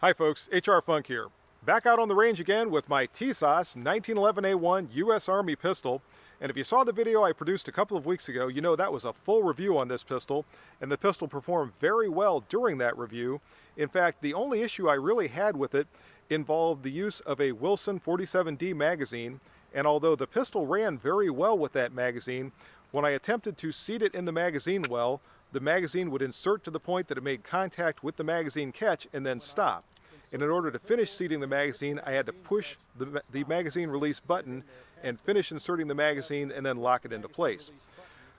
Hi folks, HR Funk here. Back out on the range again with my Tisas 1911A1 US Army pistol. And if you saw the video I produced a couple of weeks ago, you know that was a full review on this pistol, and the pistol performed very well during that review. In fact, the only issue I really had with it involved the use of a Wilson 47D magazine, and although the pistol ran very well with that magazine, when I attempted to seat it in the magazine well, the magazine would insert to the point that it made contact with the magazine catch and then stop. And in order to finish seating the magazine, I had to push the magazine release button and finish inserting the magazine and then lock it into place.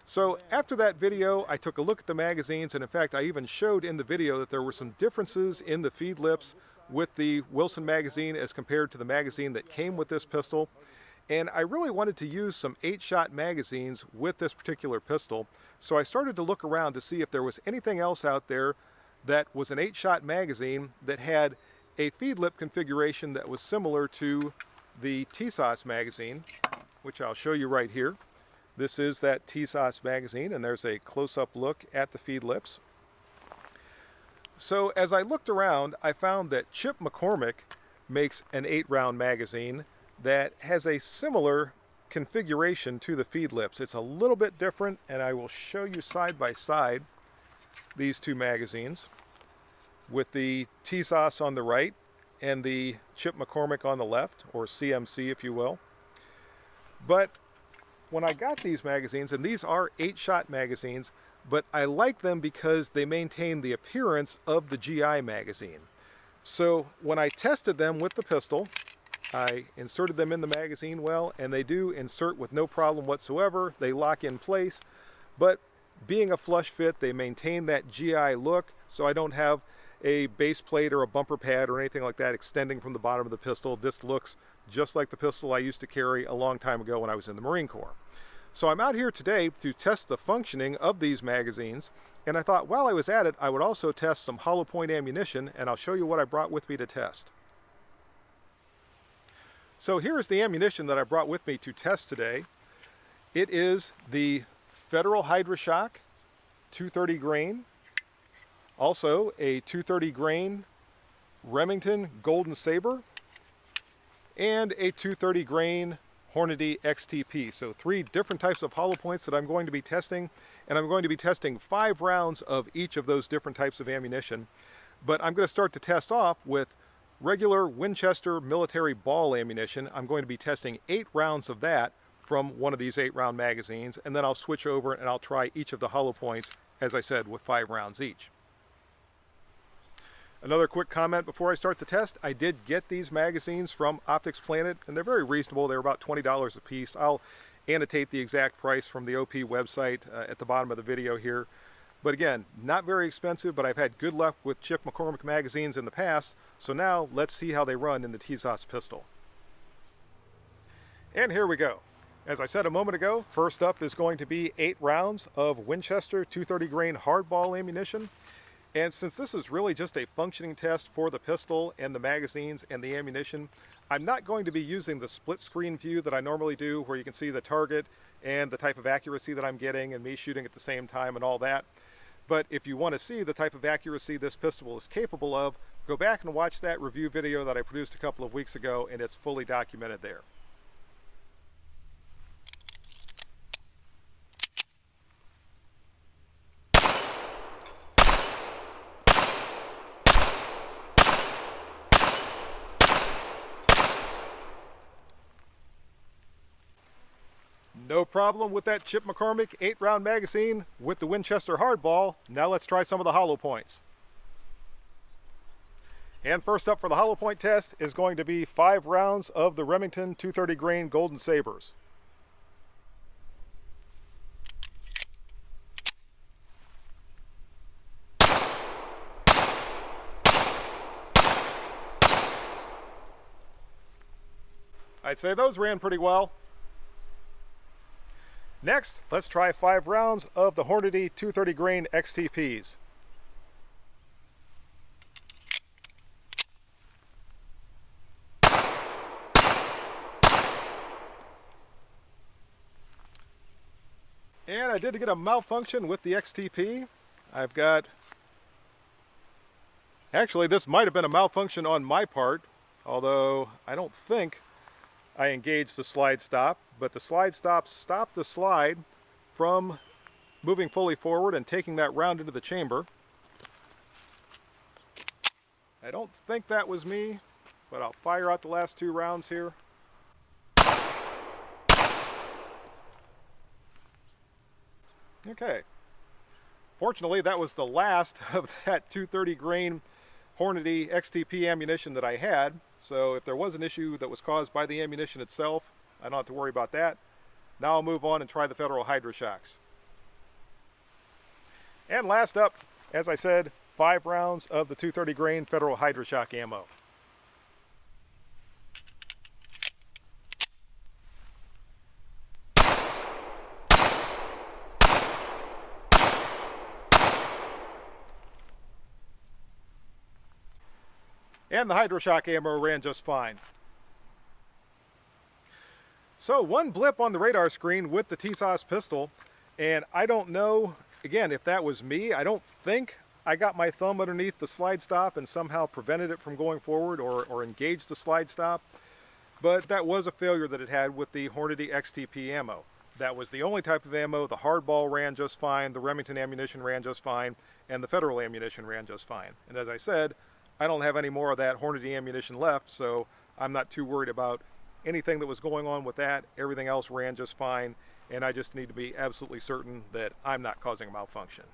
So after that video, I took a look at the magazines, and in fact I even showed in the video that there were some differences in the feed lips with the Wilson magazine as compared to the magazine that came with this pistol. And I really wanted to use some 8-shot magazines with this particular pistol, so I started to look around to see if there was anything else out there that was an 8-shot magazine that had a feed lip configuration that was similar to the Tisas magazine, which I'll show you right here. This is that Tisas magazine, and there's a close-up look at the feed lips. So as I looked around, I found that Chip McCormick makes an 8-round magazine that has a similar configuration to the feed lips. It's a little bit different, and I will show you side by side these two magazines with the Tisas on the right and the Chip McCormick on the left, or CMC if you will. But when I got these magazines, and these are 8-shot magazines, but I like them because they maintain the appearance of the GI magazine. So when I tested them with the pistol, I inserted them in the magazine well, and they do insert with no problem whatsoever. They lock in place, but being a flush fit, they maintain that GI look, so I don't have a base plate or a bumper pad or anything like that extending from the bottom of the pistol. This looks just like the pistol I used to carry a long time ago when I was in the Marine Corps. So I'm out here today to test the functioning of these magazines, and I thought while I was at it, I would also test some hollow point ammunition, and I'll show you what I brought with me to test. So here's the ammunition that I brought with me to test today. It is the Federal HydroShock 230 grain, also a 230 grain Remington Golden Saber, and a 230 grain Hornady XTP. So 3 different types of hollow points that I'm going to be testing, and I'm going to be testing 5 rounds of each of those different types of ammunition. But I'm going to start the test off with regular Winchester military ball ammunition. I'm going to be testing 8 rounds of that from one of these 8-round magazines, and then I'll switch over and I'll try each of the hollow points, as I said, with 5 rounds each. Another quick comment before I start the test: I did get these magazines from Optics Planet, and they're very reasonable. They're about $20 a piece. I'll annotate the exact price from the OP website at the bottom of the video here. But again, not very expensive, but I've had good luck with Chip McCormick magazines in the past, so now let's see how they run in the Tisas pistol. And here we go. As I said a moment ago, first up is going to be 8 rounds of Winchester 230 grain hardball ammunition. And since this is really just a functioning test for the pistol and the magazines and the ammunition, I'm not going to be using the split screen view that I normally do, where you can see the target and the type of accuracy that I'm getting and me shooting at the same time and all that. But if you want to see the type of accuracy this pistol is capable of, go back and watch that review video that I produced a couple of weeks ago, and it's fully documented there. No problem with that Chip McCormick 8-round magazine with the Winchester hardball. Now let's try some of the hollow points. And first up for the hollow point test is going to be 5 rounds of the Remington 230 grain Golden Sabers. I'd say those ran pretty well. Next, let's try 5 rounds of the Hornady 230 grain XTPs. And I did get a malfunction with the XTP. I've got Actually, this might have been a malfunction on my part, although I don't think I engaged the slide stop, but the slide stop stopped the slide from moving fully forward and taking that round into the chamber. I don't think that was me, but I'll fire out the last 2 rounds here. Okay. Fortunately, that was the last of that 230 grain Hornady XTP ammunition that I had, so if there was an issue that was caused by the ammunition itself, I don't have to worry about that. Now I'll move on and try the Federal Hydra-Shocks. And last up, as I said, 5 rounds of the 230 grain Federal Hydra-Shock ammo. And the Hydra-Shock ammo ran just fine. So one blip on the radar screen with the Tisas pistol, and I don't know, again, if that was me. I don't think I got my thumb underneath the slide stop and somehow prevented it from going forward or engaged the slide stop, but that was a failure that it had with the Hornady XTP ammo. That was the only type of ammo. The hardball ran just fine, the Remington ammunition ran just fine, and the Federal ammunition ran just fine. And as I said, I don't have any more of that Hornady ammunition left, so I'm not too worried about anything that was going on with that. Everything else ran just fine, and I just need to be absolutely certain that I'm not causing a malfunction.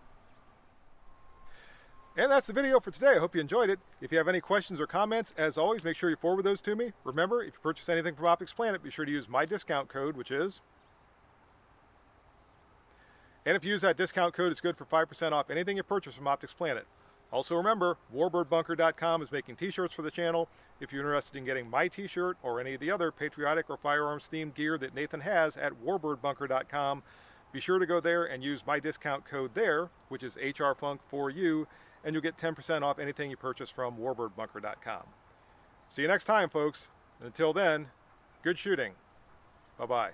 And that's the video for today. I hope you enjoyed it. If you have any questions or comments, as always, make sure you forward those to me. Remember, if you purchase anything from Optics Planet, be sure to use my discount code, which is... And if you use that discount code, it's good for 5% off anything you purchase from Optics Planet. Also remember, warbirdbunker.com is making t-shirts for the channel. If you're interested in getting my t-shirt or any of the other patriotic or firearms themed gear that Nathan has at warbirdbunker.com, be sure to go there and use my discount code there, which is HRFUNK4U, and you'll get 10% off anything you purchase from warbirdbunker.com. See you next time, folks. And until then, good shooting. Bye-bye.